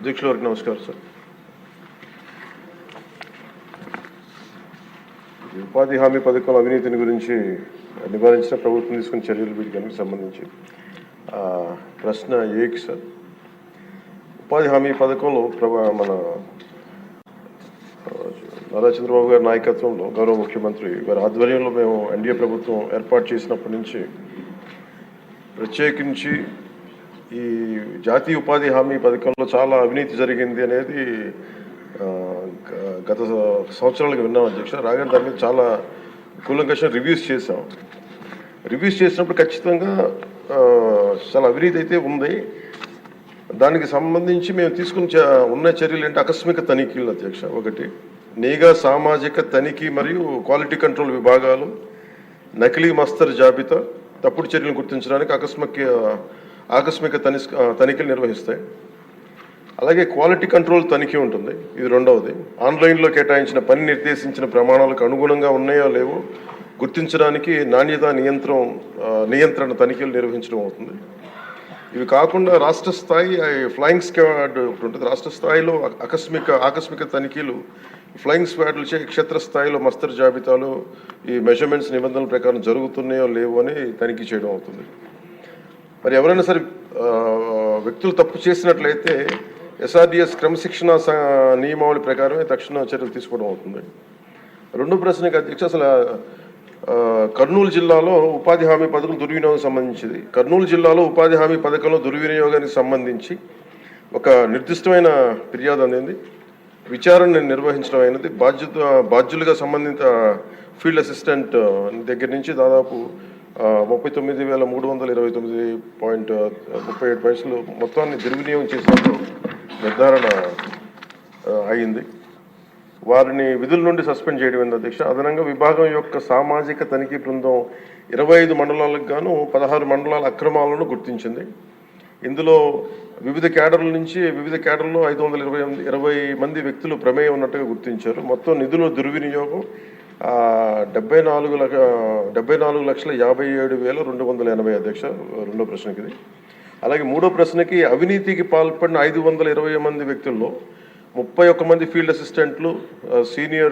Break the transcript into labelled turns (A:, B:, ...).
A: అధ్యక్షుల వారికి నమస్కారం సార్. ఉపాధి హామీ పథకం అవినీతిని గురించి నివారించిన ప్రభుత్వం తీసుకున్న చర్యలు వీటికి సంబంధించి ప్రశ్న ఏకి సార్. ఉపాధి హామీ పథకంలో మన నారా చంద్రబాబు గారి నాయకత్వంలో గౌరవ ముఖ్యమంత్రి వారి ఆధ్వర్యంలో మేము ఎన్డీఏ ప్రభుత్వం ఏర్పాటు చేసినప్పటి నుంచి ప్రత్యేకించి ఈ జాతీయ ఉపాధి హామీ పథకంలో చాలా అవినీతి జరిగింది అనేది గత సంవత్సరాలుగా విన్నాం అధ్యక్ష. రాగానే దాని మీద చాలా కూలంకషంగా రివ్యూస్ చేసాం. రివ్యూస్ చేసినప్పుడు ఖచ్చితంగా చాలా అవినీతి అయితే ఉంది. దానికి సంబంధించి మేము తీసుకున్న ఉన్న చర్యలు ఏంటి ఆకస్మిక తనిఖీలు అధ్యక్ష. ఒకటి, నిఘా సామాజిక తనిఖీ మరియు క్వాలిటీ కంట్రోల్ విభాగాలు నకిలీ మస్తరు జాబితా తప్పుడు చర్యలను గుర్తించడానికి ఆకస్మిక తనిఖీలు నిర్వహిస్తాయి. అలాగే క్వాలిటీ కంట్రోల్ తనిఖీ ఉంటుంది. ఇది రెండవది. ఆన్లైన్లో కేటాయించిన పని నిర్దేశించిన ప్రమాణాలకు అనుగుణంగా ఉన్నాయో లేవో గుర్తించడానికి నాణ్యత నియంత్రణ తనిఖీలు నిర్వహించడం అవుతుంది. ఇవి కాకుండా రాష్ట్ర స్థాయి ఫ్లయింగ్ స్క్వాడ్ ఉంటుంది. రాష్ట్ర స్థాయిలో ఆకస్మిక తనిఖీలు ఫ్లయింగ్ స్క్వాడ్లు క్షేత్రస్థాయిలో మస్తరు జాబితాలు ఈ మెజర్మెంట్స్ నిబంధనల ప్రకారం జరుగుతున్నాయో లేవో అని తనిఖీ చేయడం అవుతుంది. మరి ఎవరైనా సరే వ్యక్తులు తప్పు చేసినట్లయితే ఎస్ఆర్డిఎస్ క్రమశిక్షణ నియమావళి ప్రకారమే తక్షణ చర్యలు తీసుకోవడం అవుతుంది. రెండో ప్రశ్నకి అధ్యక్ష, అసలు కర్నూలు జిల్లాలో ఉపాధి హామీ పథకం దుర్వినియోగం సంబంధించింది. కర్నూలు జిల్లాలో ఉపాధి హామీ పథకంలో దుర్వినియోగానికి సంబంధించి ఒక నిర్దిష్టమైన ఫిర్యాదు అనేది విచారణ నిర్వహించడం అయినది. బాధ్యులుగా సంబంధిత ఫీల్డ్ అసిస్టెంట్ దగ్గర నుంచి దాదాపు 39,329.37 మొత్తాన్ని దుర్వినియోగం చేసినట్టు నిర్ధారణ అయింది. వారిని విధుల నుండి సస్పెండ్ చేయడం అధ్యక్ష. అదనంగా విభాగం యొక్క సామాజిక తనిఖీ బృందం 25 మండలాలకు గాను 16 మండలాల అక్రమాలను గుర్తించింది. ఇందులో వివిధ కేడర్లో 520 మంది వ్యక్తులు ప్రమేయం ఉన్నట్టుగా గుర్తించారు. మొత్తం నిధుల దుర్వినియోగం 74,57,280 అధ్యక్ష. రెండో ప్రశ్నకి ఇది. అలాగే మూడో ప్రశ్నకి అవినీతికి పాల్పడిన 520 మంది వ్యక్తుల్లో 31 మంది ఫీల్డ్ అసిస్టెంట్లు, సీనియర్